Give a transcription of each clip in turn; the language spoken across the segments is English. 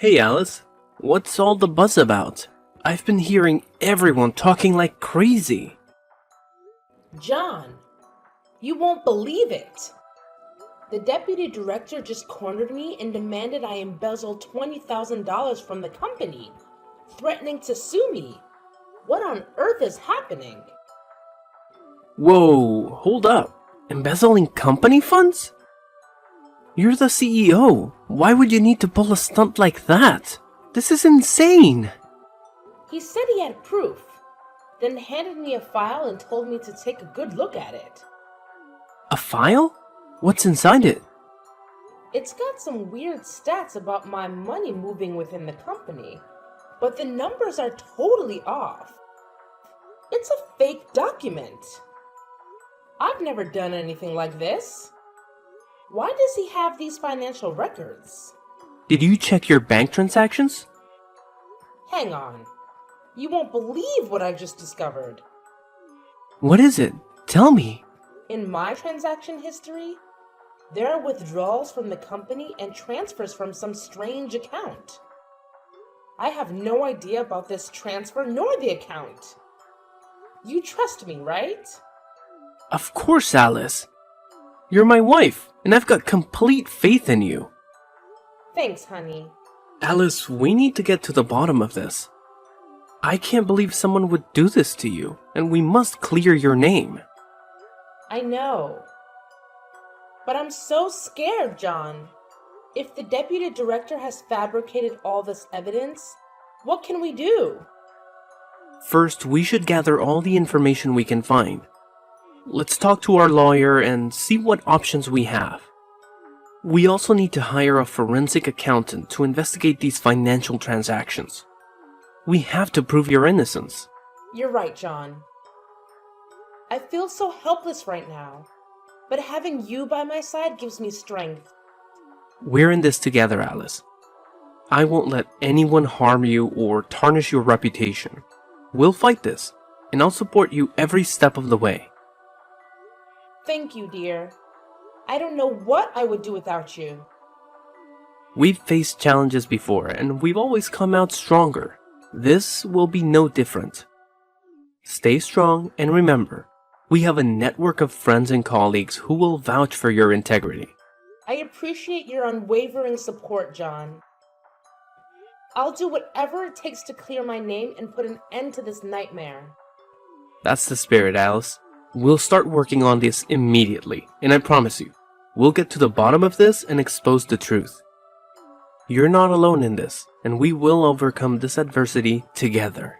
Hey Alice, what's all the buzz about? I've been hearing everyone talking like crazy. John, you won't believe it. The deputy director just cornered me and demanded I embezzle $20,000 from the company, threatening to sue me. What on earth is happening? Whoa, hold up. Embezzling company funds? You're the CEO. Why would you need to pull a stunt like that? This is insane. He said he had proof, then handed me a file and told me to take a good look at it. A file? What's inside it? It's got some weird stats about my money moving within the company, but the numbers are totally off. It's a fake document. I've never done anything like this. Why does he have these financial records? Did you check your bank transactions? Hang on. You won't believe what I just discovered. What is it? Tell me. In my transaction history, there are withdrawals from the company and transfers from some strange account. I have no idea about this transfer nor the account. You trust me, right? Of course, Alice. You're my wife, and I've got complete faith in you. Thanks, honey. Alice, we need to get to the bottom of this. I can't believe someone would do this to you, and we must clear your name. I know. But I'm so scared, John. If the deputy director has fabricated all this evidence, what can we do? First, we should gather all the information we can find. Let's talk to our lawyer and see what options we have. We also need to hire a forensic accountant to investigate these financial transactions. We have to prove your innocence. You're right, John. I feel so helpless right now, but having you by my side gives me strength. We're in this together, Alice. I won't let anyone harm you or tarnish your reputation. We'll fight this, and I'll support you every step of the way. Thank you, dear. I don't know what I would do without you. We've faced challenges before, and we've always come out stronger. This will be no different. Stay strong, and remember, we have a network of friends and colleagues who will vouch for your integrity. I appreciate your unwavering support, John. I'll do whatever it takes to clear my name and put an end to this nightmare. That's the spirit, Alice. We'll start working on this immediately, and I promise you, we'll get to the bottom of this and expose the truth. You're not alone in this, and we will overcome this adversity together.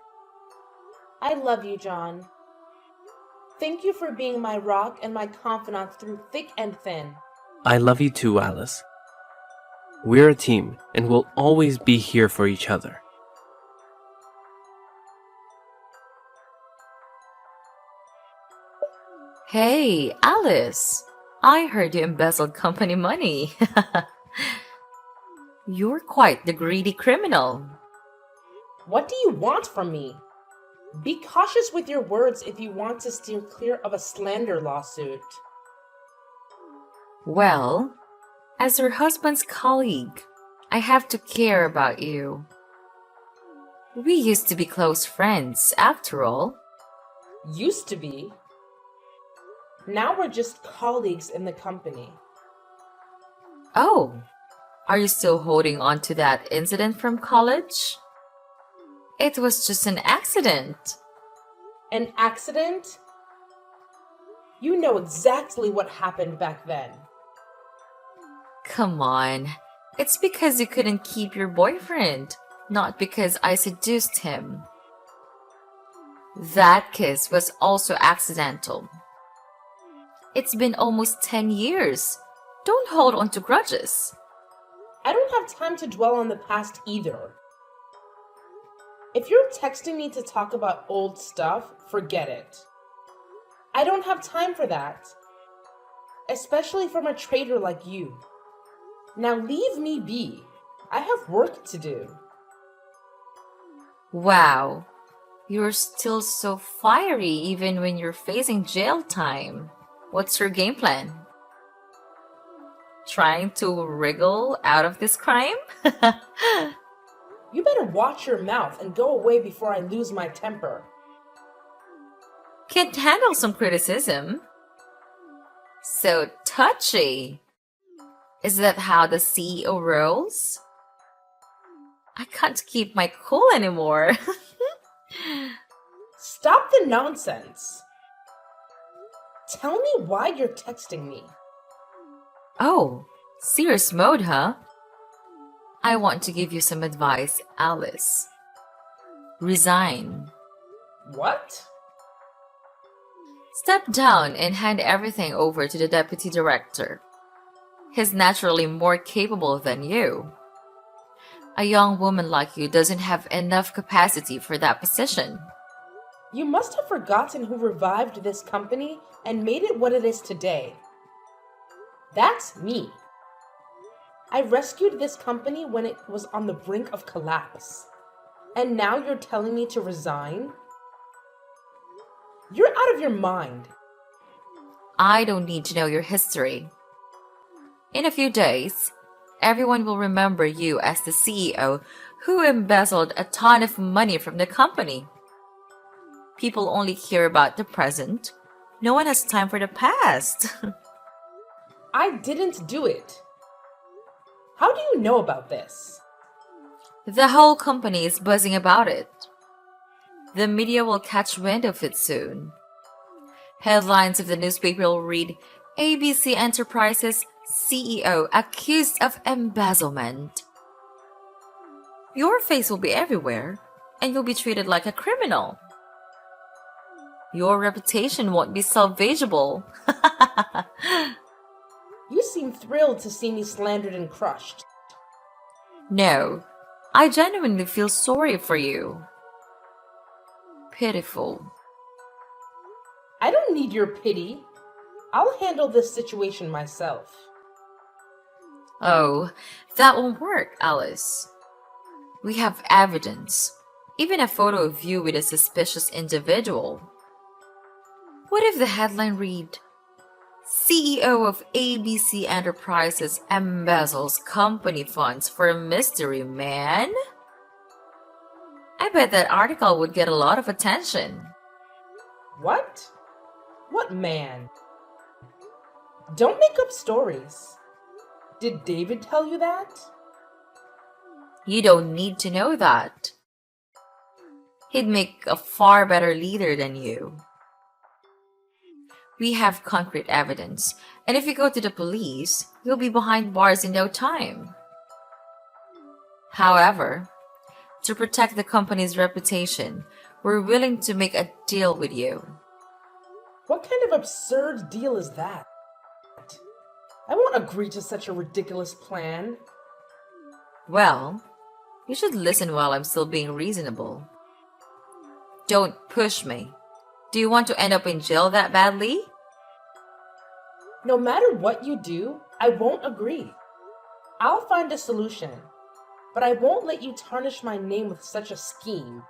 I love you, John. Thank you for being my rock and my confidant through thick and thin. I love you too, Alice. We're a team, and we'll always be here for each other. Hey, Alice. I heard you embezzled company money. You're quite the greedy criminal. What do you want from me? Be cautious with your words if you want to steer clear of a slander lawsuit. Well, as your husband's colleague, I have to care about you. We used to be close friends, after all. Used to be. Now we're just colleagues in the company. Oh, are you still holding on to that incident from college? It was just an accident. An accident? You know exactly what happened back then. Come on. It's because you couldn't keep your boyfriend, not because I seduced him. That kiss was also accidental. It's been almost 10 years. Don't hold on to grudges. I don't have time to dwell on the past either. If you're texting me to talk about old stuff, forget it. I don't have time for that. Especially from a traitor like you. Now leave me be. I have work to do. Wow. You're still so fiery even when you're facing jail time. What's your game plan? Trying to wriggle out of this crime? You better watch your mouth and go away before I lose my temper. Can't handle some criticism. So touchy. Is that how the CEO rolls? I can't keep my cool anymore. Stop the nonsense. Tell me why you're texting me. Oh, serious mode, huh? I want to give you some advice, Alice. Resign. What? Step down and hand everything over to the deputy director. He's naturally more capable than you. A young woman like you doesn't have enough capacity for that position. You must have forgotten who revived this company and made it what it is today. That's me. I rescued this company when it was on the brink of collapse. And now you're telling me to resign? You're out of your mind. I don't need to know your history. In a few days, everyone will remember you as the CEO who embezzled a ton of money from the company. People only care about the present. No one has time for the past. I didn't do it. How do you know about this? The whole company is buzzing about it. The media will catch wind of it soon. Headlines of the newspaper will read, ABC Enterprises CEO accused of embezzlement. Your face will be everywhere, and you'll be treated like a criminal. Your reputation won't be salvageable. You seem thrilled to see me slandered and crushed. No, I genuinely feel sorry for you. Pitiful. I don't need your pity. I'll handle this situation myself. Oh, that won't work, Alice. We have evidence, even a photo of you with a suspicious individual. What if the headline read, CEO of ABC Enterprises embezzles company funds for a mystery man? I bet that article would get a lot of attention. What? What man? Don't make up stories. Did David tell you that? You don't need to know that. He'd make a far better leader than you. We have concrete evidence, and if you go to the police, you'll be behind bars in no time. However, to protect the company's reputation, we're willing to make a deal with you. What kind of absurd deal is that? I won't agree to such a ridiculous plan. Well, you should listen while I'm still being reasonable. Don't push me. Do you want to end up in jail that badly? No matter what you do, I won't agree. I'll find a solution, but I won't let you tarnish my name with such a scheme.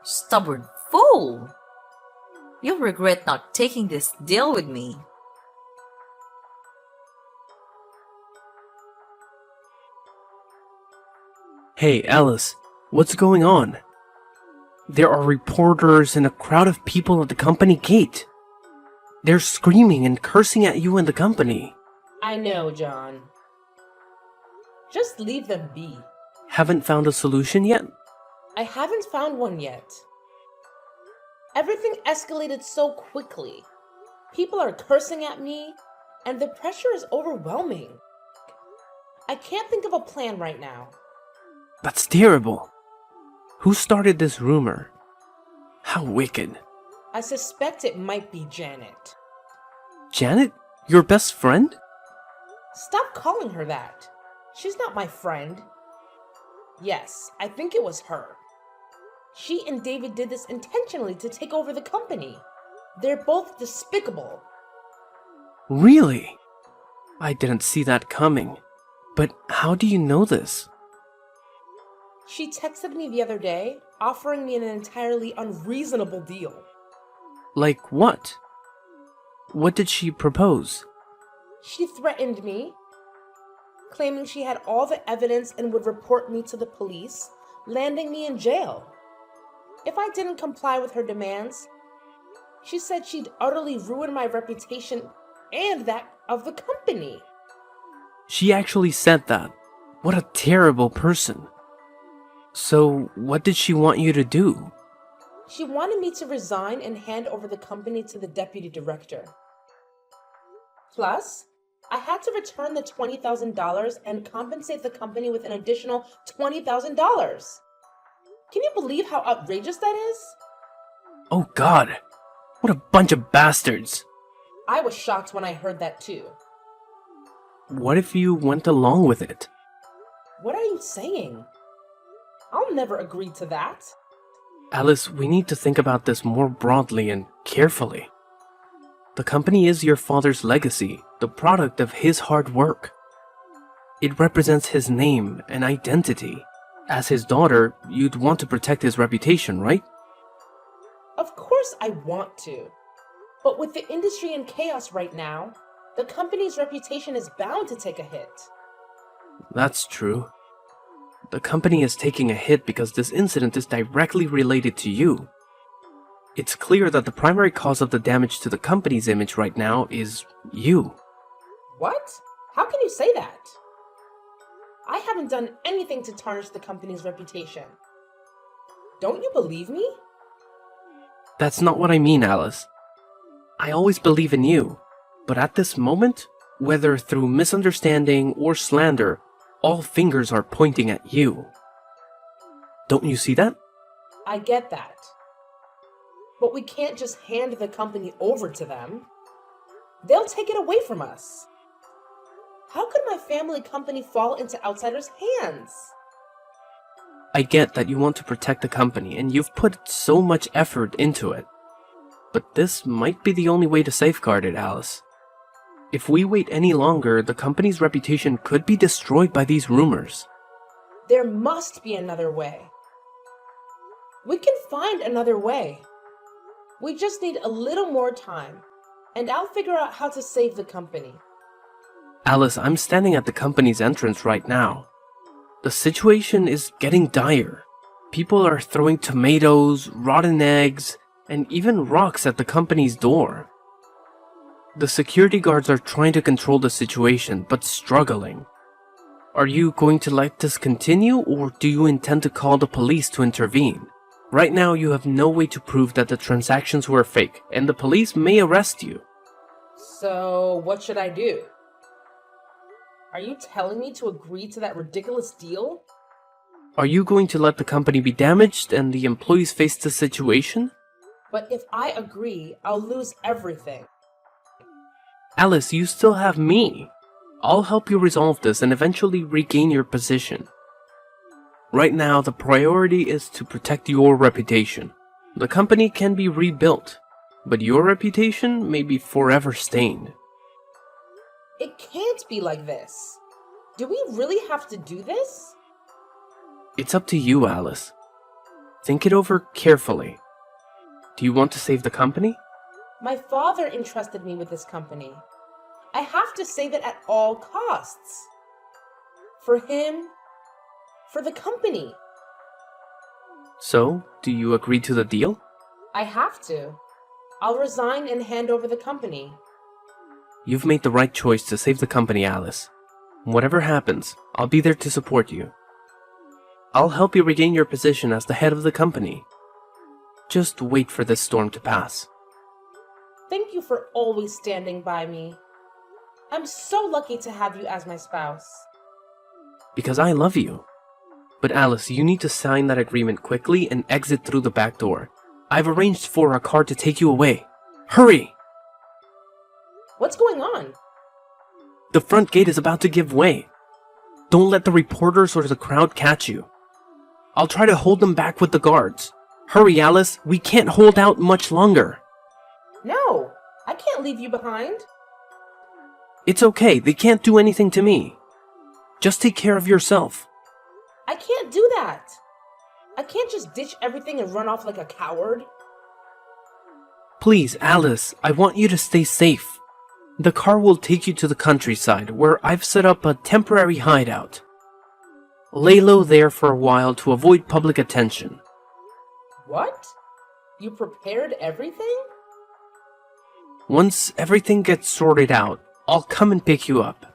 Stubborn fool! You'll regret not taking this deal with me. Hey, Alice, what's going on? There are reporters and a crowd of people at the company gate. They're screaming and cursing at you and the company. I know, John. Just leave them be. Haven't found a solution yet? I haven't found one yet. Everything escalated so quickly. People are cursing at me, and the pressure is overwhelming. I can't think of a plan right now. That's terrible. Who started this rumor? How wicked. I suspect it might be Janet. Janet? Your best friend? Stop calling her that. She's not my friend. Yes, I think it was her. She and David did this intentionally to take over the company. They're both despicable. Really? I didn't see that coming. But how do you know this? She texted me the other day, offering me an entirely unreasonable deal. Like what? What did she propose? She threatened me. claiming she had all the evidence and would report me to the police, landing me in jail. If I didn't comply with her demands, she said she'd utterly ruin my reputation and that of the company. She actually said that. What a terrible person. So, what did she want you to do? She wanted me to resign and hand over the company to the deputy director. Plus, I had to return the $20,000 and compensate the company with an additional $20,000. Can you believe how outrageous that is? Oh God, what a bunch of bastards. I was shocked when I heard that too. What if you went along with it? What are you saying? I'll never agree to that. Alice, we need to think about this more broadly and carefully. The company is your father's legacy, the product of his hard work. It represents his name and identity. As his daughter, you'd want to protect his reputation, right? Of course I want to. But with the industry in chaos right now, the company's reputation is bound to take a hit. That's true. The company is taking a hit because this incident is directly related to you. It's clear that the primary cause of the damage to the company's image right now is you. What? How can you say that? I haven't done anything to tarnish the company's reputation. Don't you believe me? That's not what I mean, Alice. I always believe in you, but at this moment, whether through misunderstanding or slander, all fingers are pointing at you. Don't you see that? I get that. But we can't just hand the company over to them. They'll take it away from us. How could my family company fall into outsiders' hands? I get that you want to protect the company and you've put so much effort into it. But this might be the only way to safeguard it, Alice. If we wait any longer, the company's reputation could be destroyed by these rumors. There must be another way. We can find another way. We just need a little more time, and I'll figure out how to save the company. Alice, I'm standing at the company's entrance right now. The situation is getting dire. People are throwing tomatoes, rotten eggs, and even rocks at the company's door. The security guards are trying to control the situation, but struggling. Are you going to let this continue, or do you intend to call the police to intervene? Right now, you have no way to prove that the transactions were fake, and the police may arrest you. So, what should I do? Are you telling me to agree to that ridiculous deal? Are you going to let the company be damaged and the employees face the situation? But if I agree, I'll lose everything. Alice, you still have me. I'll help you resolve this and eventually regain your position. Right now, the priority is to protect your reputation. The company can be rebuilt, but your reputation may be forever stained. It can't be like this. Do we really have to do this? It's up to you, Alice. Think it over carefully. Do you want to save the company? My father entrusted me with this company. I have to save it at all costs. For him, for the company. So, do you agree to the deal? I have to. I'll resign and hand over the company. You've made the right choice to save the company, Alice. Whatever happens, I'll be there to support you. I'll help you regain your position as the head of the company. Just wait for this storm to pass. Thank you for always standing by me. I'm so lucky to have you as my spouse. Because I love you. But Alice, you need to sign that agreement quickly and exit through the back door. I've arranged for a car to take you away. Hurry! What's going on? The front gate is about to give way. Don't let the reporters or the crowd catch you. I'll try to hold them back with the guards. Hurry, Alice, we can't hold out much longer. No, I can't leave you behind. It's okay, they can't do anything to me. Just take care of yourself. I can't do that. I can't just ditch everything and run off like a coward. Please, Alice, I want you to stay safe. The car will take you to the countryside, where I've set up a temporary hideout. Lay low there for a while to avoid public attention. What? You prepared everything? Once everything gets sorted out, I'll come and pick you up.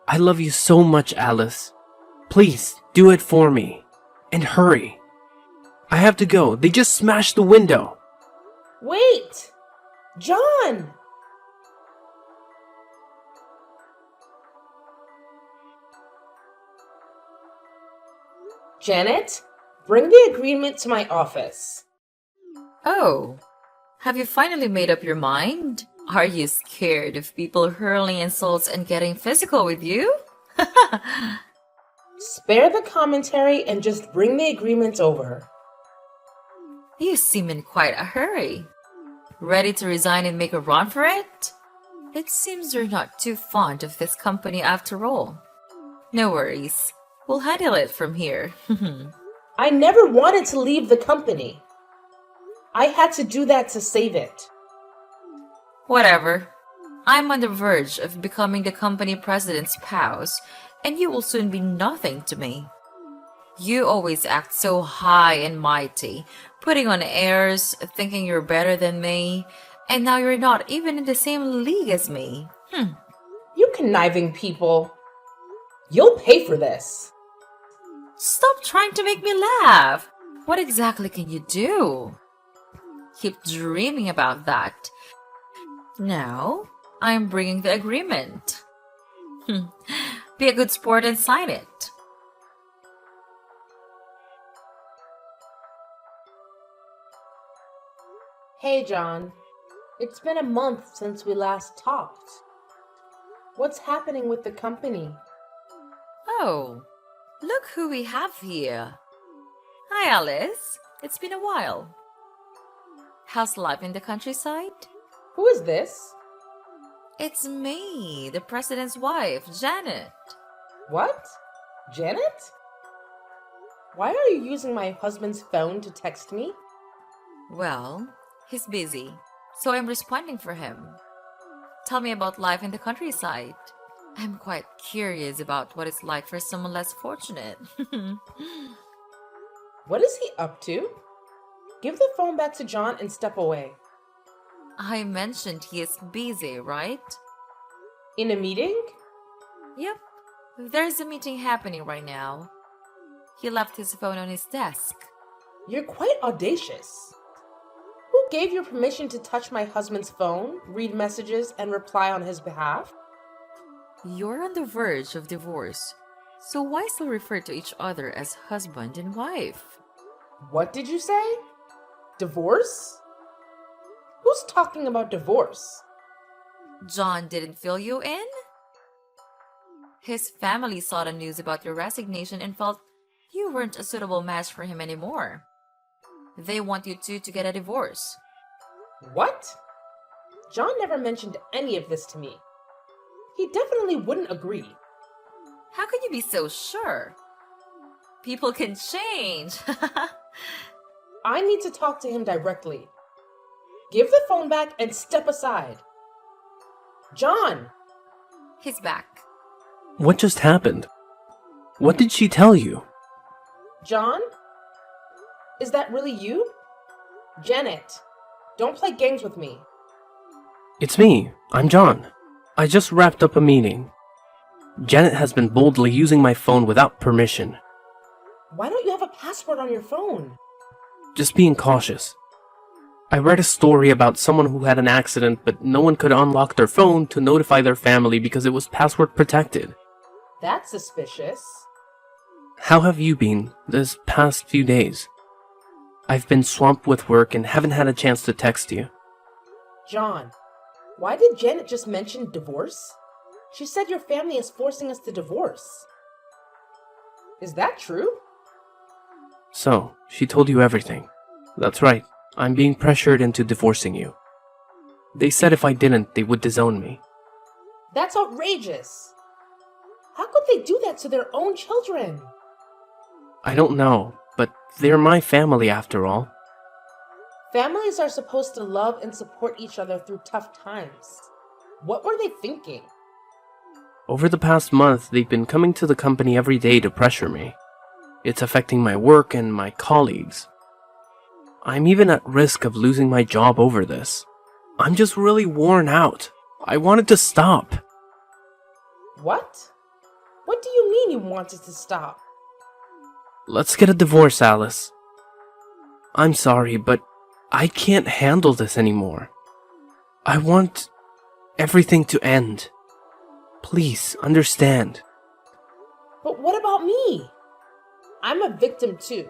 I love you so much, Alice. Please, do it for me. And hurry. I have to go. They just smashed the window. Wait! John! Janet, bring the agreement to my office. Oh, have you finally made up your mind? Are you scared of people hurling insults and getting physical with you? Spare the commentary and just bring the agreement over. You seem in quite a hurry. Ready to resign and make a run for it? It seems you're not too fond of this company after all. No worries. We'll handle it from here. I never wanted to leave the company. I had to do that to save it. Whatever. I'm on the verge of becoming the company president's spouse, and you will soon be nothing to me. You always act so high and mighty, putting on airs, thinking you're better than me, and now you're not even in the same league as me. You conniving people. You'll pay for this. Stop trying to make me laugh. What exactly can you do? Keep dreaming about that. Now, I'm bringing the agreement. Be a good sport and sign it. Hey, John. It's been a month since we last talked. What's happening with the company? Oh, look who we have here. Hi, Alice. It's been a while. How's life in the countryside? Who is this? It's me, the president's wife, Janet. What? Janet? Why are you using my husband's phone to text me? Well, he's busy, so I'm responding for him. Tell me about life in the countryside. I'm quite curious about what it's like for someone less fortunate. What is he up to? Give the phone back to John and step away. I mentioned he is busy, right? In a meeting? Yep. There's a meeting happening right now. He left his phone on his desk. You're quite audacious. Who gave you permission to touch my husband's phone, read messages, and reply on his behalf? You're on the verge of divorce, so why still refer to each other as husband and wife? What did you say? Divorce? Who's talking about divorce? John didn't fill you in? His family saw the news about your resignation and felt you weren't a suitable match for him anymore. They want you two to get a divorce. What? John never mentioned any of this to me. He definitely wouldn't agree. How can you be so sure? People can change. I need to talk to him directly. Give the phone back and step aside. John! He's back. What just happened? What did she tell you? John? Is that really you? Janet, don't play games with me. It's me. I'm John. I just wrapped up a meeting. Janet has been boldly using my phone without permission. Why don't you have a password on your phone? Just being cautious. I read a story about someone who had an accident, but no one could unlock their phone to notify their family because it was password protected. That's suspicious. How have you been this past few days? I've been swamped with work and haven't had a chance to text you. John, why did Janet just mention divorce? She said your family is forcing us to divorce. Is that true? So, she told you everything. That's right. I'm being pressured into divorcing you. They said if I didn't, they would disown me. That's outrageous. How could they do that to their own children? I don't know, but they're my family after all. Families are supposed to love and support each other through tough times. What were they thinking? Over the past month, they've been coming to the company every day to pressure me. It's affecting my work and my colleagues. I'm even at risk of losing my job over this. I'm just really worn out. I wanted to stop. What? What do you mean you wanted to stop? Let's get a divorce, Alice. I'm sorry, but I can't handle this anymore. I want everything to end. Please, understand. But what about me? I'm a victim too.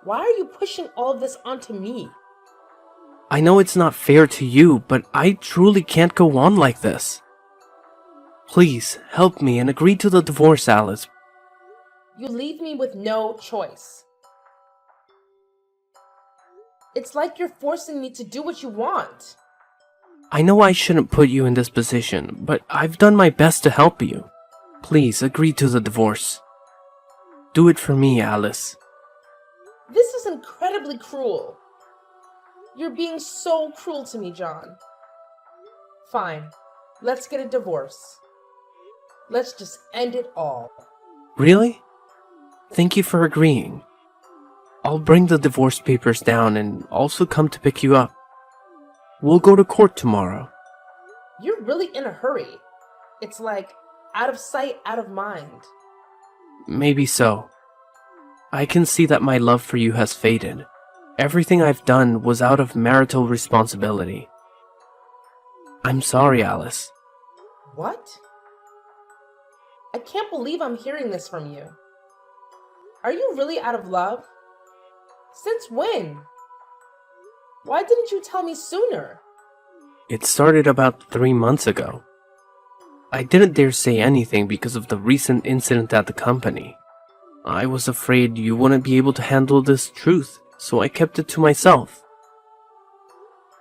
Why are you pushing all of this onto me? I know it's not fair to you, but I truly can't go on like this. Please, help me and agree to the divorce, Alice. You leave me with no choice. It's like you're forcing me to do what you want. I know I shouldn't put you in this position, but I've done my best to help you. Please, agree to the divorce. Do it for me, Alice. This is incredibly cruel. You're being so cruel to me, John. Fine, let's get a divorce. Let's just end it all. Really? Thank you for agreeing. I'll bring the divorce papers down and also come to pick you up. We'll go to court tomorrow. You're really in a hurry. It's like out of sight, out of mind. Maybe so. I can see that my love for you has faded. Everything I've done was out of marital responsibility. I'm sorry, Alice. What? I can't believe I'm hearing this from you. Are you really out of love? Since when? Why didn't you tell me sooner? It started about 3 months ago. I didn't dare say anything because of the recent incident at the company. I was afraid you wouldn't be able to handle this truth, so I kept it to myself.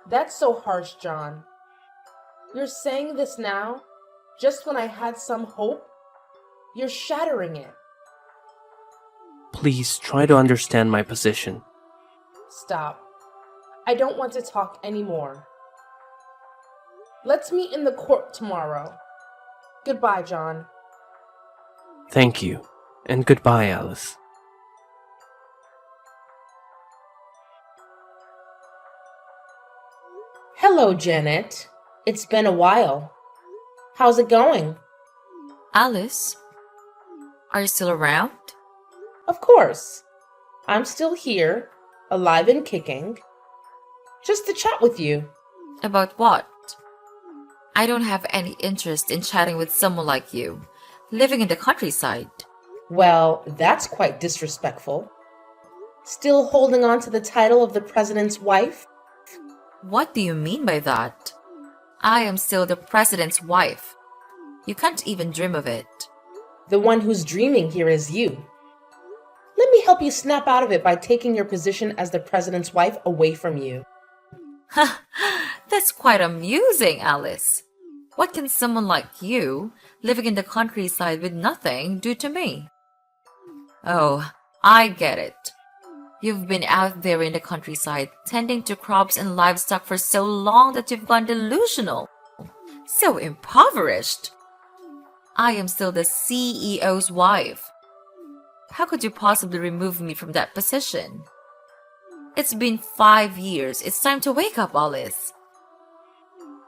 That's so harsh, John. You're saying this now, just when I had some hope? You're shattering it. Please try to understand my position. Stop. I don't want to talk anymore. Let's meet in the court tomorrow. Goodbye, John. Thank you, and goodbye, Alice. Hello, Janet. It's been a while. How's it going? Alice, are you still around? Of course. I'm still here, alive and kicking. Just to chat with you. About what? I don't have any interest in chatting with someone like you, living in the countryside. Well, that's quite disrespectful. Still holding on to the title of the president's wife? What do you mean by that? I am still the president's wife. You can't even dream of it. The one who's dreaming here is you. Let me help you snap out of it by taking your position as the president's wife away from you. That's quite amusing, Alice. What can someone like you, living in the countryside with nothing, do to me? Oh, I get it. You've been out there in the countryside tending to crops and livestock for so long that you've gone delusional. So impoverished. I am still the CEO's wife. How could you possibly remove me from that position? It's been 5 years. It's time to wake up, Alice.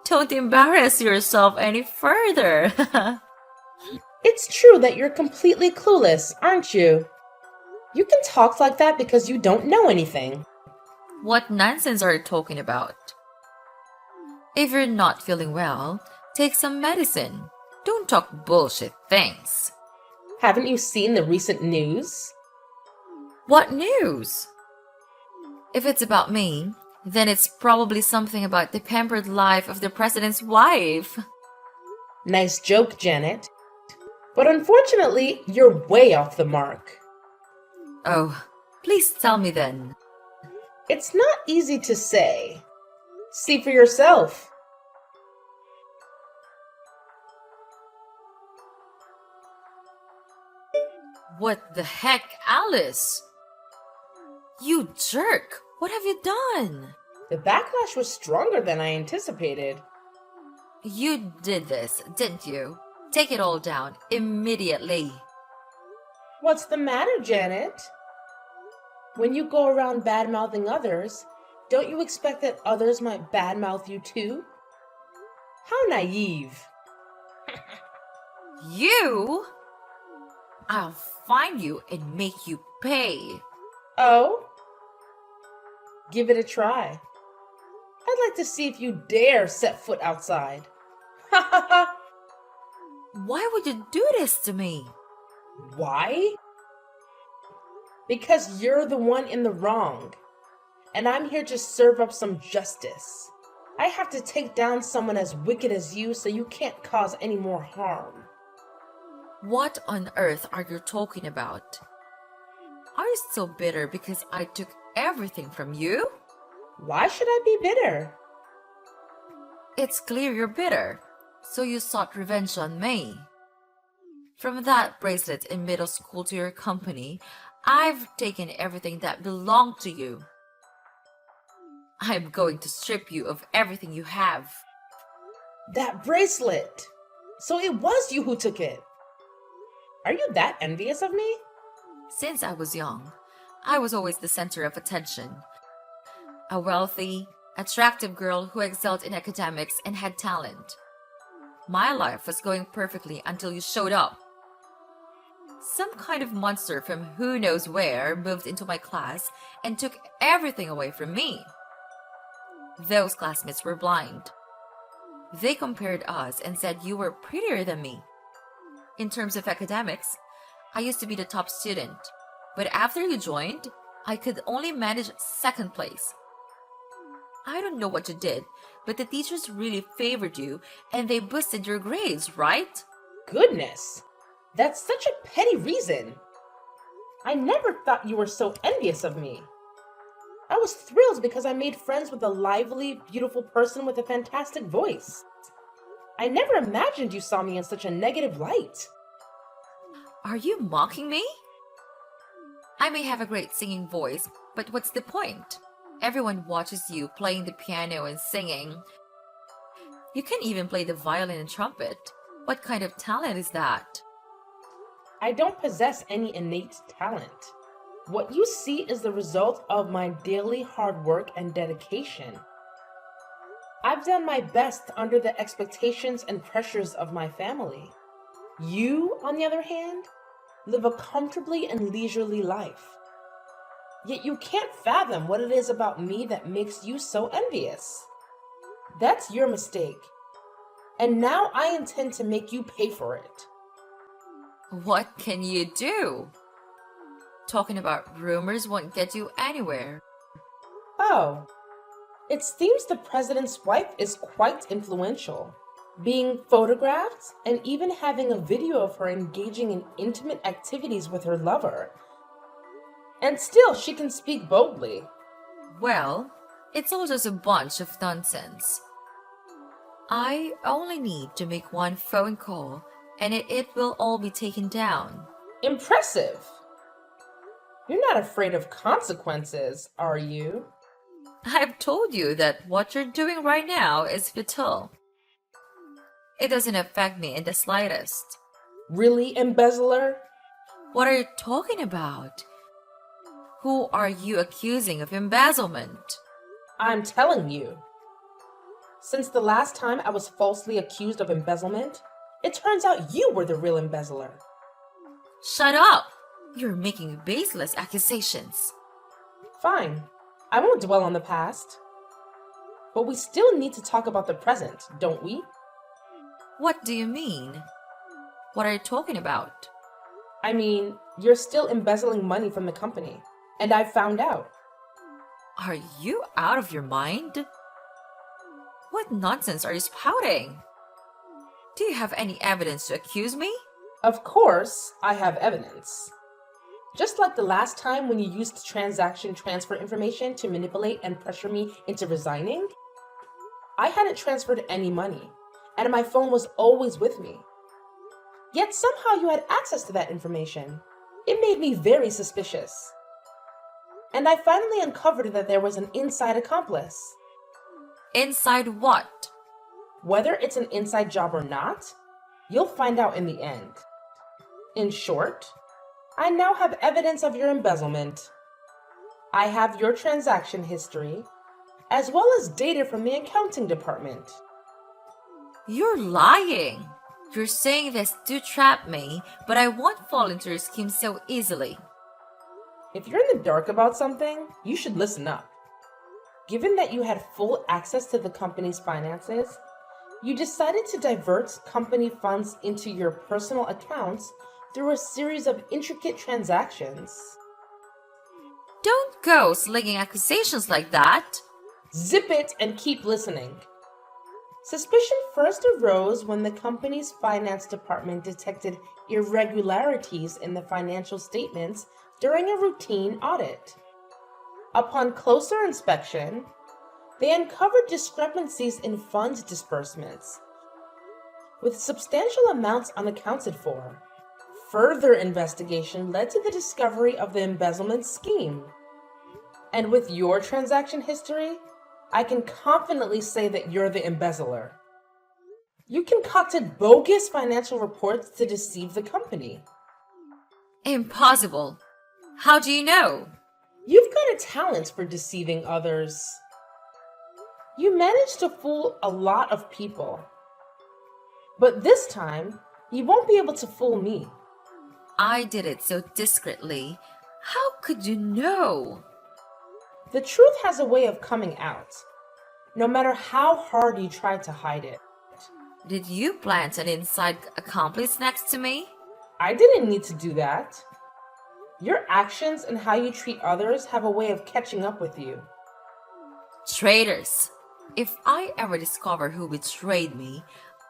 Don't embarrass yourself any further. It's true that you're completely clueless, aren't you? You can talk like that because you don't know anything. What nonsense are you talking about? If you're not feeling well, take some medicine. Don't talk bullshit things. Haven't you seen the recent news? What news? If it's about me, then it's probably something about the pampered life of the president's wife. Nice joke, Janet. But unfortunately, you're way off the mark. Oh, please tell me then. It's not easy to say. See for yourself. What the heck, Alice? You jerk! What have you done? The backlash was stronger than I anticipated. You did this, didn't you? Take it all down immediately. What's the matter, Janet? When you go around bad-mouthing others, don't you expect that others might badmouth you too? How naive. You? I'll find you and make you pay. Oh? Give it a try. I'd like to see if you dare set foot outside. Ha ha ha! Why would you do this to me? Why? Because you're the one in the wrong. And I'm here to serve up some justice. I have to take down someone as wicked as you so you can't cause any more harm. What on earth are you talking about? Are you still bitter because I took everything from you? Why should I be bitter? It's clear you're bitter, so you sought revenge on me. From that bracelet in middle school to your company, I've taken everything that belonged to you. I'm going to strip you of everything you have. That bracelet! So it was you who took it. Are you that envious of me? Since I was young, I was always the center of attention. A wealthy, attractive girl who excelled in academics and had talent. My life was going perfectly until you showed up. Some kind of monster from who knows where moved into my class and took everything away from me. Those classmates were blind. They compared us and said you were prettier than me. In terms of academics, I used to be the top student, but after you joined, I could only manage second place. I don't know what you did, but the teachers really favored you and they boosted your grades, right? Goodness! That's such a petty reason. I never thought you were so envious of me. I was thrilled because I made friends with a lively, beautiful person with a fantastic voice. I never imagined you saw me in such a negative light. Are you mocking me? I may have a great singing voice, but what's the point? Everyone watches you playing the piano and singing. You can even play the violin and trumpet. What kind of talent is that? I don't possess any innate talent. What you see is the result of my daily hard work and dedication. I've done my best under the expectations and pressures of my family. You, on the other hand, live a comfortably and leisurely life. Yet you can't fathom what it is about me that makes you so envious. That's your mistake. And now I intend to make you pay for it. What can you do? Talking about rumors won't get you anywhere. Oh, it seems the president's wife is quite influential. Being photographed and even having a video of her engaging in intimate activities with her lover. And still, she can speak boldly. Well, it's all just a bunch of nonsense. I only need to make one phone call and it will all be taken down. Impressive! You're not afraid of consequences, are you? I've told you that what you're doing right now is futile. It doesn't affect me in the slightest. Really, embezzler? What are you talking about? Who are you accusing of embezzlement? I'm telling you. Since the last time I was falsely accused of embezzlement, it turns out you were the real embezzler. Shut up! You're making baseless accusations. Fine. I won't dwell on the past. But we still need to talk about the present, don't we? What do you mean? What are you talking about? I mean, you're still embezzling money from the company, and I've found out. Are you out of your mind? What nonsense are you spouting? Do you have any evidence to accuse me? Of course, I have evidence. Just like the last time when you used transaction transfer information to manipulate and pressure me into resigning, I hadn't transferred any money, and my phone was always with me. Yet somehow you had access to that information. It made me very suspicious. And I finally uncovered that there was an inside accomplice. Inside what? Whether it's an inside job or not, you'll find out in the end. In short, I now have evidence of your embezzlement. I have your transaction history, as well as data from the accounting department. You're lying. You're saying this to trap me, but I won't fall into your scheme so easily. If you're in the dark about something, you should listen up. Given that you had full access to the company's finances, you decided to divert company funds into your personal accounts through a series of intricate transactions. Don't go slinging accusations like that. Zip it and keep listening. Suspicion first arose when the company's finance department detected irregularities in the financial statements during a routine audit. Upon closer inspection, they uncovered discrepancies in fund disbursements, with substantial amounts unaccounted for. Further investigation led to the discovery of the embezzlement scheme. And with your transaction history, I can confidently say that you're the embezzler. You concocted bogus financial reports to deceive the company. Impossible. How do you know? You've got a talent for deceiving others. You managed to fool a lot of people. But this time, you won't be able to fool me. I did it so discreetly. How could you know? The truth has a way of coming out, no matter how hard you try to hide it. Did you plant an inside accomplice next to me? I didn't need to do that. Your actions and how you treat others have a way of catching up with you. Traitors! If I ever discover who betrayed me,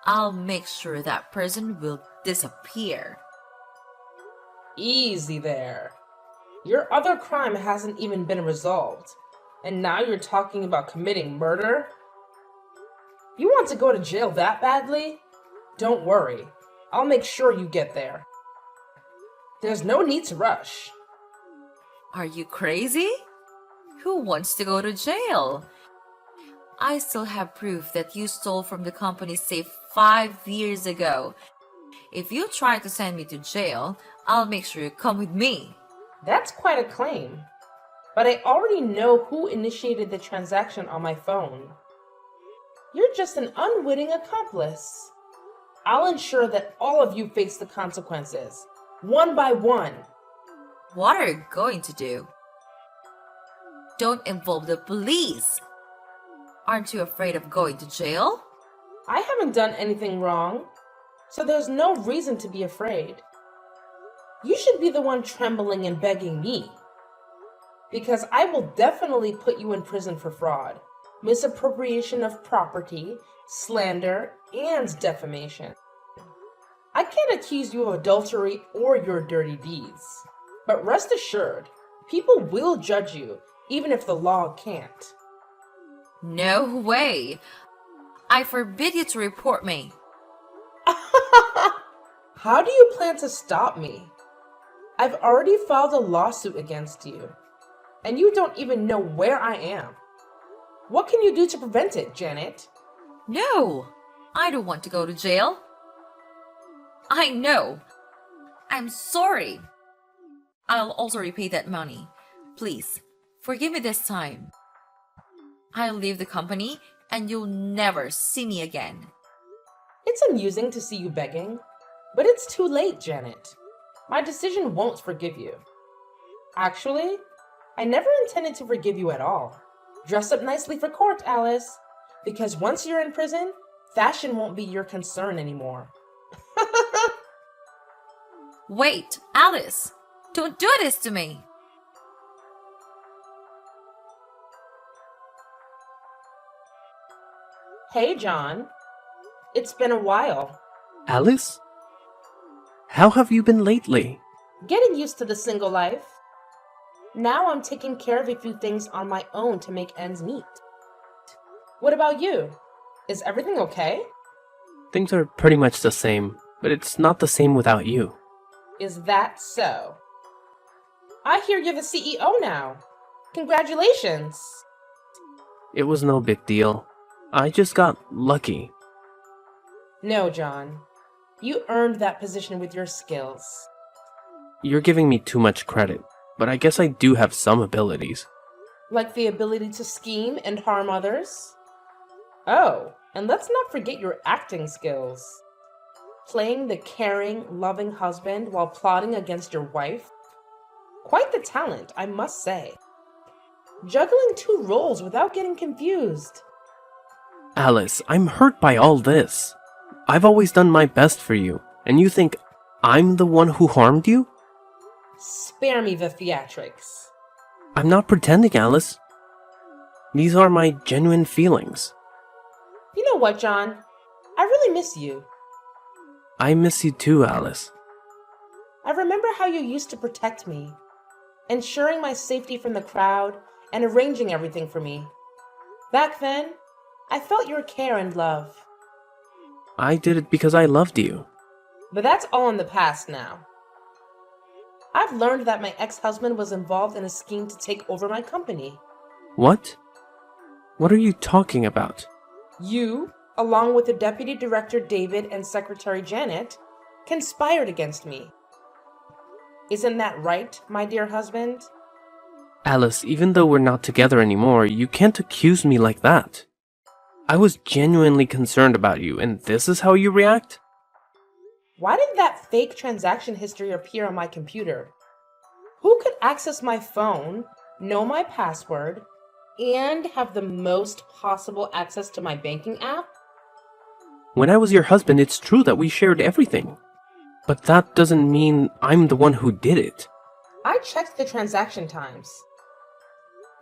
I'll make sure that person will disappear. Easy there. Your other crime hasn't even been resolved, and now you're talking about committing murder? You want to go to jail that badly? Don't worry, I'll make sure you get there. There's no need to rush. Are you crazy? Who wants to go to jail? I still have proof that you stole from the company's safe 5 years ago. If you try to send me to jail, I'll make sure you come with me. That's quite a claim. But I already know who initiated the transaction on my phone. You're just an unwitting accomplice. I'll ensure that all of you face the consequences, one by one. What are you going to do? Don't involve the police. Aren't you afraid of going to jail? I haven't done anything wrong, so there's no reason to be afraid. You should be the one trembling and begging me, because I will definitely put you in prison for fraud, misappropriation of property, slander, and defamation. I can't accuse you of adultery or your dirty deeds, but rest assured, people will judge you, even if the law can't. No way. I forbid you to report me. How do you plan to stop me? I've already filed a lawsuit against you, and you don't even know where I am. What can you do to prevent it, Janet? No, I don't want to go to jail. I know. I'm sorry. I'll also repay that money. Please, forgive me this time. I'll leave the company and you'll never see me again. It's amusing to see you begging, but it's too late, Janet. My decision won't forgive you. Actually, I never intended to forgive you at all. Dress up nicely for court, Alice, because once you're in prison, fashion won't be your concern anymore. Wait, Alice, don't do this to me. Hey, John. It's been a while. Alice? How have you been lately? Getting used to the single life. Now I'm taking care of a few things on my own to make ends meet. What about you? Is everything okay? Things are pretty much the same, but it's not the same without you. Is that so? I hear you're the CEO now. Congratulations. It was no big deal. I just got lucky. No, John. You earned that position with your skills. You're giving me too much credit, but I guess I do have some abilities. Like the ability to scheme and harm others? Oh, and let's not forget your acting skills. Playing the caring, loving husband while plotting against your wife? Quite the talent, I must say. Juggling two roles without getting confused. Alice, I'm hurt by all this. I've always done my best for you, and you think I'm the one who harmed you? Spare me the theatrics. I'm not pretending, Alice. These are my genuine feelings. You know what, John? I really miss you. I miss you too, Alice. I remember how you used to protect me, ensuring my safety from the crowd and arranging everything for me. Back then, I felt your care and love. I did it because I loved you. But that's all in the past now. I've learned that my ex-husband was involved in a scheme to take over my company. What? What are you talking about? You, along with the Deputy Director David and Secretary Janet, conspired against me. Isn't that right, my dear husband? Alice, even though we're not together anymore, you can't accuse me like that. I was genuinely concerned about you, and this is how you react? Why did that fake transaction history appear on my computer? Who could access my phone, know my password, and have the most possible access to my banking app? When I was your husband, it's true that we shared everything. But that doesn't mean I'm the one who did it. I checked the transaction times.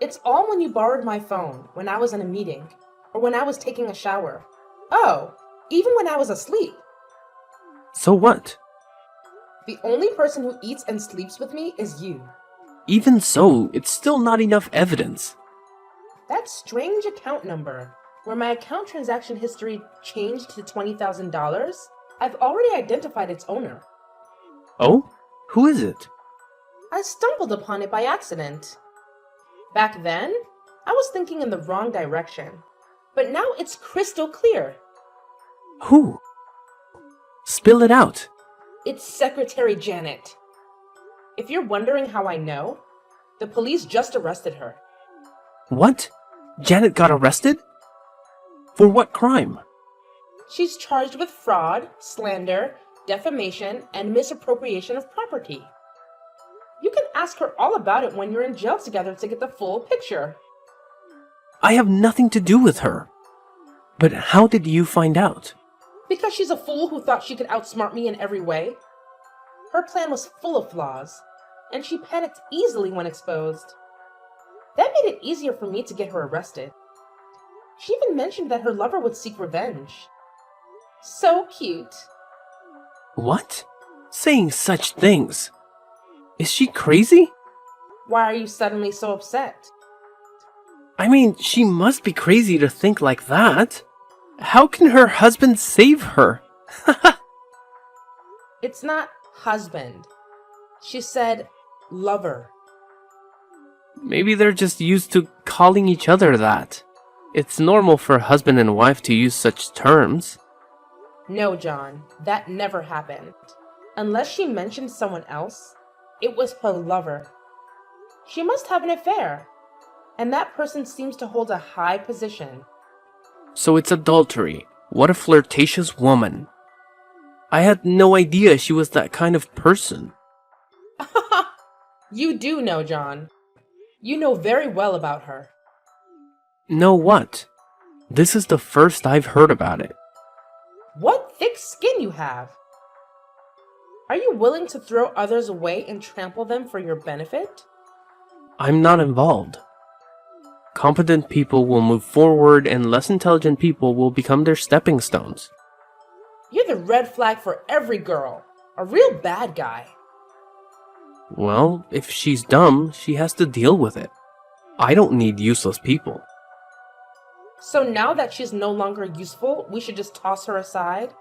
It's all when you borrowed my phone, when I was in a meeting, or when I was taking a shower. Oh, even when I was asleep. So what? The only person who eats and sleeps with me is you. Even so, it's still not enough evidence. That strange account number, where my account transaction history changed to $20,000, I've already identified its owner. Oh? Who is it? I stumbled upon it by accident. Back then, I was thinking in the wrong direction, but now it's crystal clear. Who? Spill it out. It's Secretary Janet. If you're wondering how I know, the police just arrested her. What? Janet got arrested? For what crime? She's charged with fraud, slander, defamation, and misappropriation of property. You can ask her all about it when you're in jail together to get the full picture. I have nothing to do with her. But how did you find out? Because she's a fool who thought she could outsmart me in every way. Her plan was full of flaws, and she panicked easily when exposed. That made it easier for me to get her arrested. She even mentioned that her lover would seek revenge. So cute. What? Saying such things? Is she crazy? Why are you suddenly so upset? I mean, she must be crazy to think like that. How can her husband save her? It's not husband. She said lover. Maybe they're just used to calling each other that. It's normal for husband and wife to use such terms. No, John, that never happened. Unless she mentioned someone else, it was her lover. She must have an affair, and that person seems to hold a high position. So it's adultery. What a flirtatious woman. I had no idea she was that kind of person. You do know, John. You know very well about her. Know what? This is the first I've heard about it. What thick skin you have! Are you willing to throw others away and trample them for your benefit? I'm not involved. Competent people will move forward and less intelligent people will become their stepping stones. You're the red flag for every girl. A real bad guy. Well, if she's dumb, she has to deal with it. I don't need useless people. So now that she's no longer useful, we should just toss her aside?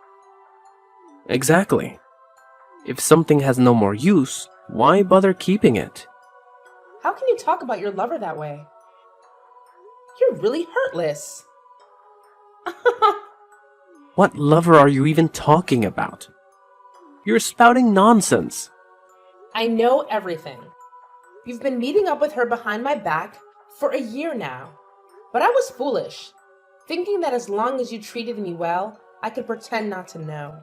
Exactly. If something has no more use, why bother keeping it? How can you talk about your lover that way? You're really heartless. What lover are you even talking about? You're spouting nonsense. I know everything. You've been meeting up with her behind my back for a year now. But I was foolish, thinking that as long as you treated me well, I could pretend not to know.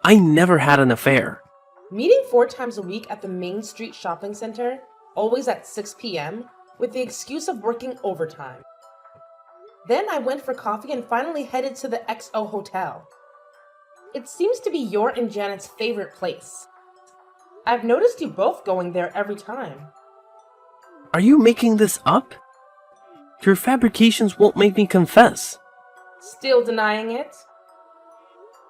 I never had an affair. Meeting 4 times a week at the Main Street Shopping Center, always at 6 p.m., with the excuse of working overtime. Then I went for coffee and finally headed to the XO Hotel. It seems to be your and Janet's favorite place. I've noticed you both going there every time. Are you making this up? Your fabrications won't make me confess. Still denying it?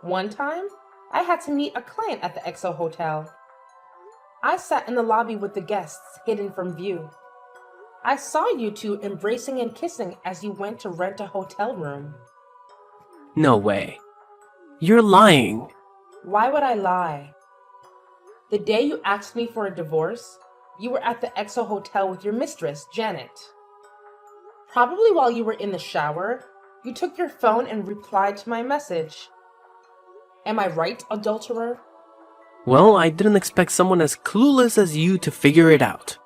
One time, I had to meet a client at the XO Hotel. I sat in the lobby with the guests, hidden from view. I saw you two embracing and kissing as you went to rent a hotel room. No way. You're lying. Why would I lie? The day you asked me for a divorce, you were at the XO Hotel with your mistress, Janet. Probably while you were in the shower, you took your phone and replied to my message. Am I right, adulterer? Well, I didn't expect someone as clueless as you to figure it out.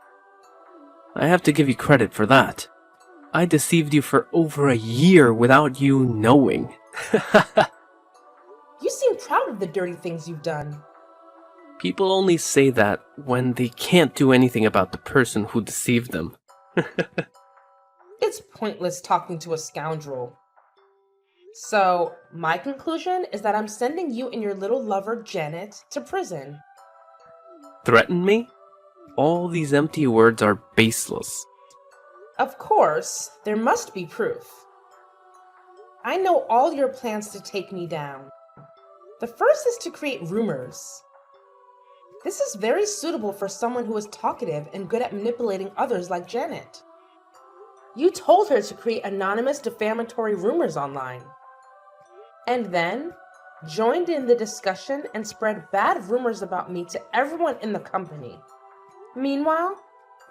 I have to give you credit for that. I deceived you for over a year without you knowing. You seem proud of the dirty things you've done. People only say that when they can't do anything about the person who deceived them. It's pointless talking to a scoundrel. So, my conclusion is that I'm sending you and your little lover, Janet, to prison. Threaten me? All these empty words are baseless. Of course, there must be proof. I know all your plans to take me down. The first is to create rumors. This is very suitable for someone who is talkative and good at manipulating others like Janet. You told her to create anonymous defamatory rumors online. And then joined in the discussion and spread bad rumors about me to everyone in the company. Meanwhile,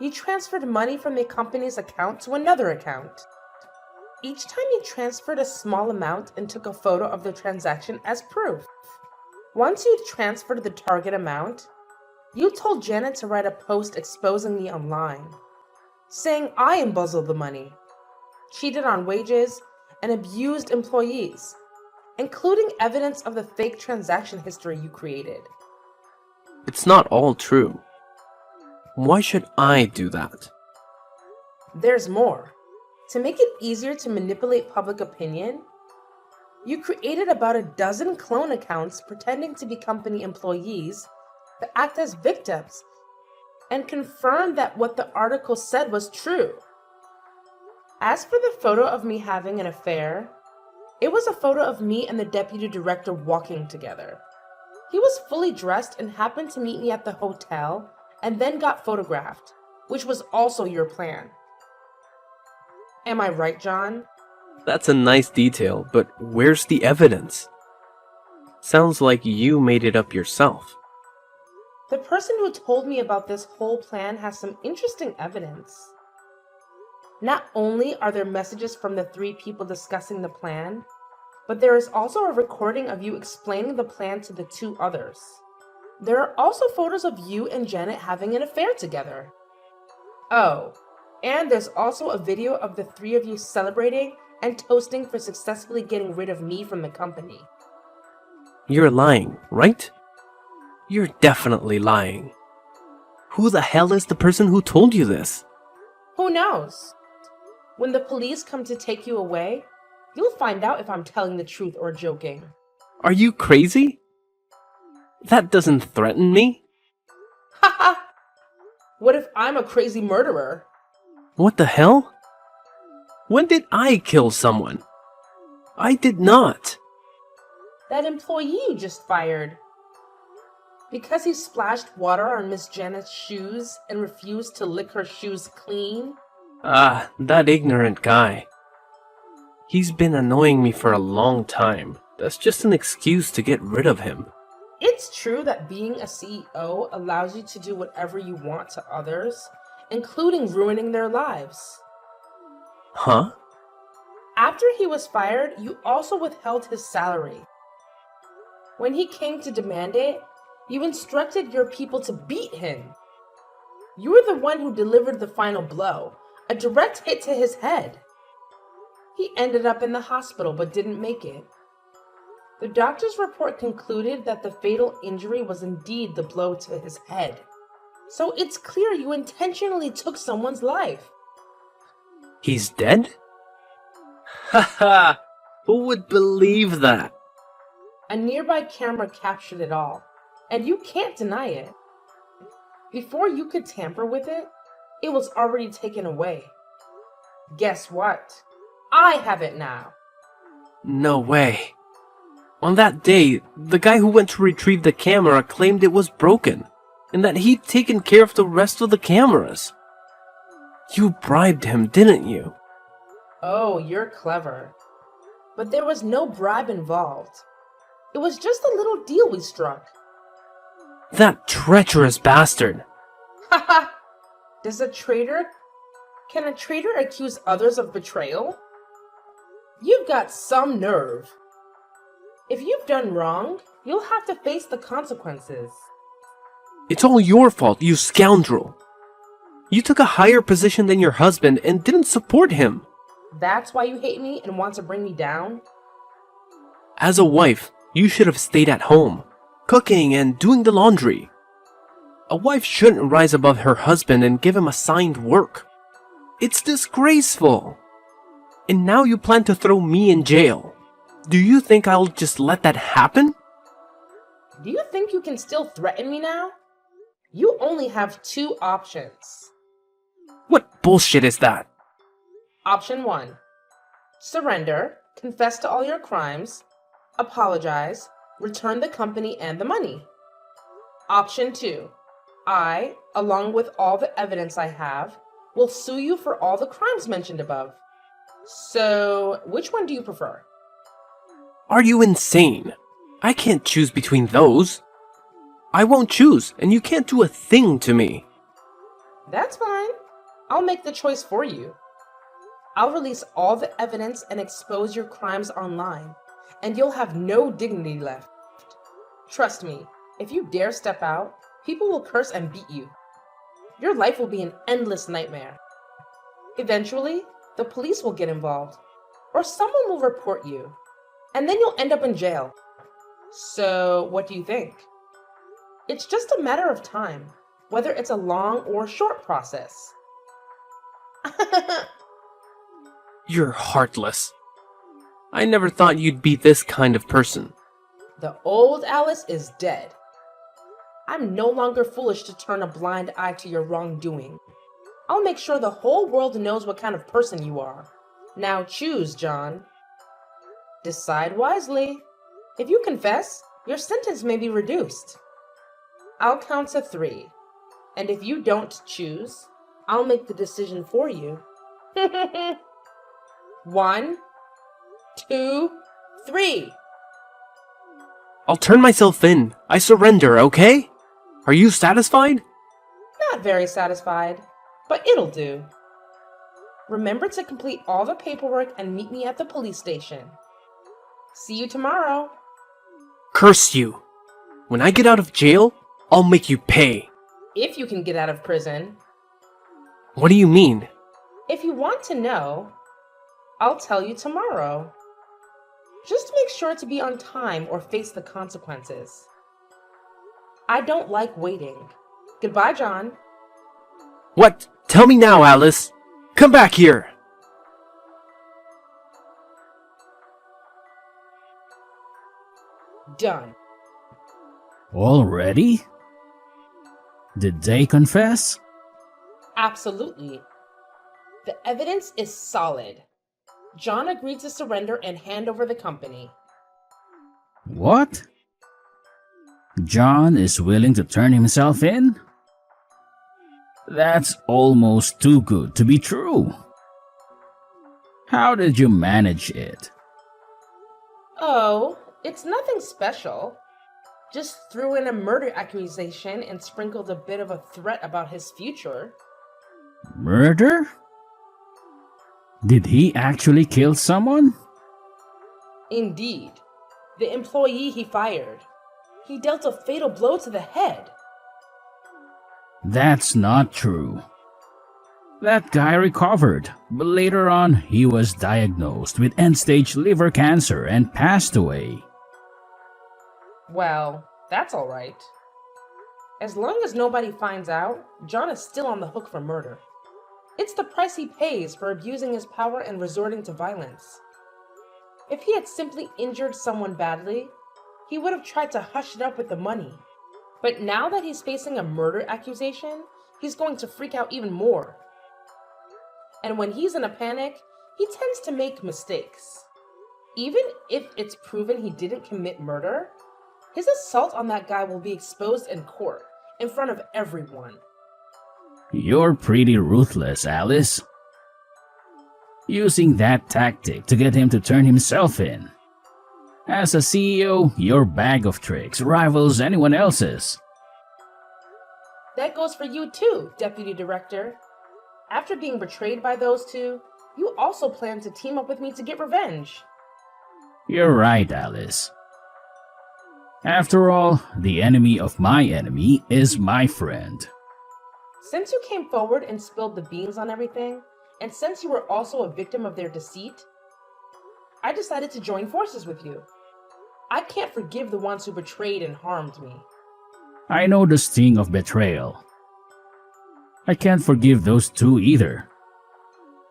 you transferred money from the company's account to another account. Each time you transferred a small amount and took a photo of the transaction as proof. Once you'd transferred the target amount, you told Janet to write a post exposing me online, saying I embezzled the money, cheated on wages, and abused employees, including evidence of the fake transaction history you created. It's not all true. Why should I do that? There's more. To make it easier to manipulate public opinion, you created about a dozen clone accounts pretending to be company employees that act as victims and confirmed that what the article said was true. As for the photo of me having an affair, it was a photo of me and the deputy director walking together. He was fully dressed and happened to meet me at the hotel and then got photographed, which was also your plan. Am I right, John? That's a nice detail, but where's the evidence? Sounds like you made it up yourself. The person who told me about this whole plan has some interesting evidence. Not only are there messages from the 3 people discussing the plan, but there is also a recording of you explaining the plan to the 2 others. There are also photos of you and Janet having an affair together. Oh, and there's also a video of the 3 of you celebrating and toasting for successfully getting rid of me from the company. You're lying, right? You're definitely lying. Who the hell is the person who told you this? Who knows? When the police come to take you away, you'll find out if I'm telling the truth or joking. Are you crazy? That doesn't threaten me. Haha! What if I'm a crazy murderer? What the hell? When did I kill someone? I did not. That employee you just fired. Because he splashed water on Miss Janet's shoes and refused to lick her shoes clean? Ah, that ignorant guy. He's been annoying me for a long time. That's just an excuse to get rid of him. It's true that being a CEO allows you to do whatever you want to others, including ruining their lives. Huh? After he was fired, you also withheld his salary. When he came to demand it, you instructed your people to beat him. You were the one who delivered the final blow, a direct hit to his head. He ended up in the hospital but didn't make it. The doctor's report concluded that the fatal injury was indeed the blow to his head. So it's clear you intentionally took someone's life. He's dead? Haha, who would believe that? A nearby camera captured it all, and you can't deny it. Before you could tamper with it, it was already taken away. Guess what? I have it now. No way. On that day, the guy who went to retrieve the camera claimed it was broken, and that he'd taken care of the rest of the cameras. You bribed him, didn't you? Oh, you're clever. But there was no bribe involved. It was just a little deal we struck. That treacherous bastard. Haha! Can a traitor accuse others of betrayal? You've got some nerve. If you've done wrong, you'll have to face the consequences. It's all your fault, you scoundrel. You took a higher position than your husband and didn't support him. That's why you hate me and want to bring me down? As a wife, you should have stayed at home, cooking and doing the laundry. A wife shouldn't rise above her husband and give him assigned work. It's disgraceful. And now you plan to throw me in jail. Do you think I'll just let that happen? Do you think you can still threaten me now? You only have two options. What bullshit is that? Option 1. Surrender, confess to all your crimes, apologize, return the company and the money. Option 2. I, along with all the evidence I have, will sue you for all the crimes mentioned above. So, which one do you prefer? Are you insane? I can't choose between those. I won't choose, and you can't do a thing to me. That's fine. I'll make the choice for you. I'll release all the evidence and expose your crimes online, and you'll have no dignity left. Trust me, if you dare step out, people will curse and beat you. Your life will be an endless nightmare. Eventually, the police will get involved, or someone will report you, and then you'll end up in jail. So, what do you think? It's just a matter of time, whether it's a long or short process. You're heartless. I never thought you'd be this kind of person. The old Alice is dead. I'm no longer foolish to turn a blind eye to your wrongdoing. I'll make sure the whole world knows what kind of person you are. Now choose, John. Decide wisely. If you confess, your sentence may be reduced. I'll count to 3, and if you don't choose, I'll make the decision for you. 1, 2, 3. I'll turn myself in. I surrender, okay? Are you satisfied? Not very satisfied, but it'll do. Remember to complete all the paperwork and meet me at the police station. See you tomorrow. Curse you. When I get out of jail, I'll make you pay. If you can get out of prison. What do you mean? If you want to know, I'll tell you tomorrow. Just make sure to be on time or face the consequences. I don't like waiting. Goodbye, John. What? Tell me now, Alice. Come back here. Done. Already? Did they confess? Absolutely. The evidence is solid. John agreed to surrender and hand over the company. What? John is willing to turn himself in? That's almost too good to be true. How did you manage it? Oh, it's nothing special. Just threw in a murder accusation and sprinkled a bit of a threat about his future. Murder? Did he actually kill someone? Indeed, the employee he fired. He dealt a fatal blow to the head. That's not true. That guy recovered, but later on he was diagnosed with end-stage liver cancer and passed away. Well, that's alright. As long as nobody finds out, John is still on the hook for murder. It's the price he pays for abusing his power and resorting to violence. If he had simply injured someone badly, he would have tried to hush it up with the money. But now that he's facing a murder accusation, he's going to freak out even more. And when he's in a panic, he tends to make mistakes. Even if it's proven he didn't commit murder, his assault on that guy will be exposed in court, in front of everyone. You're pretty ruthless, Alice. Using that tactic to get him to turn himself in. As a CEO, your bag of tricks rivals anyone else's. That goes for you too, Deputy Director. After being betrayed by those two, you also plan to team up with me to get revenge. You're right, Alice. After all, the enemy of my enemy is my friend. Since you came forward and spilled the beans on everything, and since you were also a victim of their deceit, I decided to join forces with you. I can't forgive the ones who betrayed and harmed me. I know the sting of betrayal. I can't forgive those two either.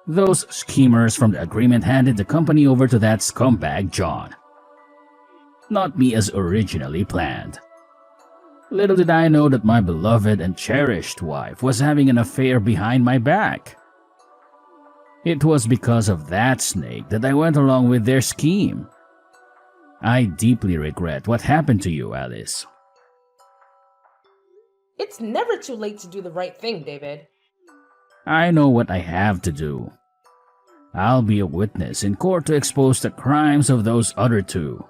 Those schemers from the agreement handed the company over to that scumbag John. Not me as originally planned. Little did I know that my beloved and cherished wife was having an affair behind my back. It was because of that snake that I went along with their scheme. I deeply regret what happened to you, Alice. It's never too late to do the right thing, David. I know what I have to do. I'll be a witness in court to expose the crimes of those other two.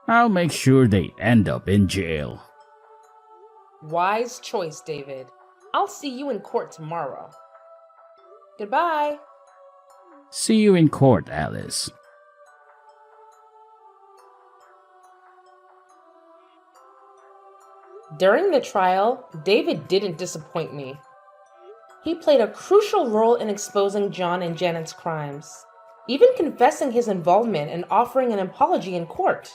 I'll make sure they end up in jail. Wise choice, David. I'll see you in court tomorrow. Goodbye. See you in court, Alice. During the trial, David didn't disappoint me. He played a crucial role in exposing John and Janet's crimes, even confessing his involvement and offering an apology in court.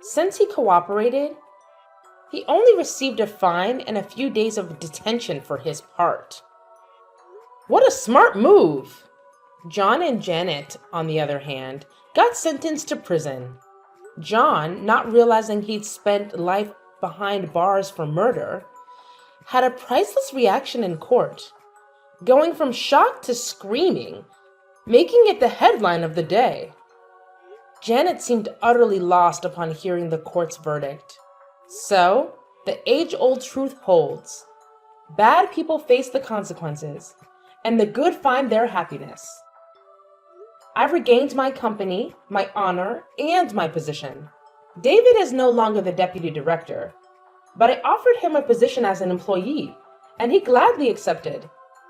Since he cooperated, he only received a fine and a few days of detention for his part. What a smart move! John and Janet, on the other hand, got sentenced to prison. John, not realizing he'd spent life behind bars for murder, had a priceless reaction in court, going from shock to screaming, making it the headline of the day. Janet seemed utterly lost upon hearing the court's verdict. So, the age-old truth holds. Bad people face the consequences, and the good find their happiness. I've regained my company, my honor, and my position. David is no longer the deputy director, but I offered him a position as an employee, and he gladly accepted.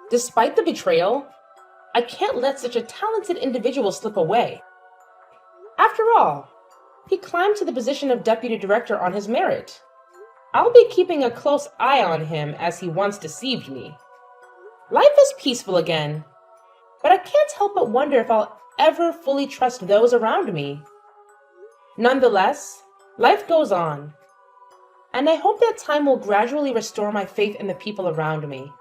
Despite the betrayal, I can't let such a talented individual slip away. After all, he climbed to the position of deputy director on his merit. I'll be keeping a close eye on him as he once deceived me. Life is peaceful again, but I can't help but wonder if I'll ever fully trust those around me. Nonetheless, life goes on, and I hope that time will gradually restore my faith in the people around me.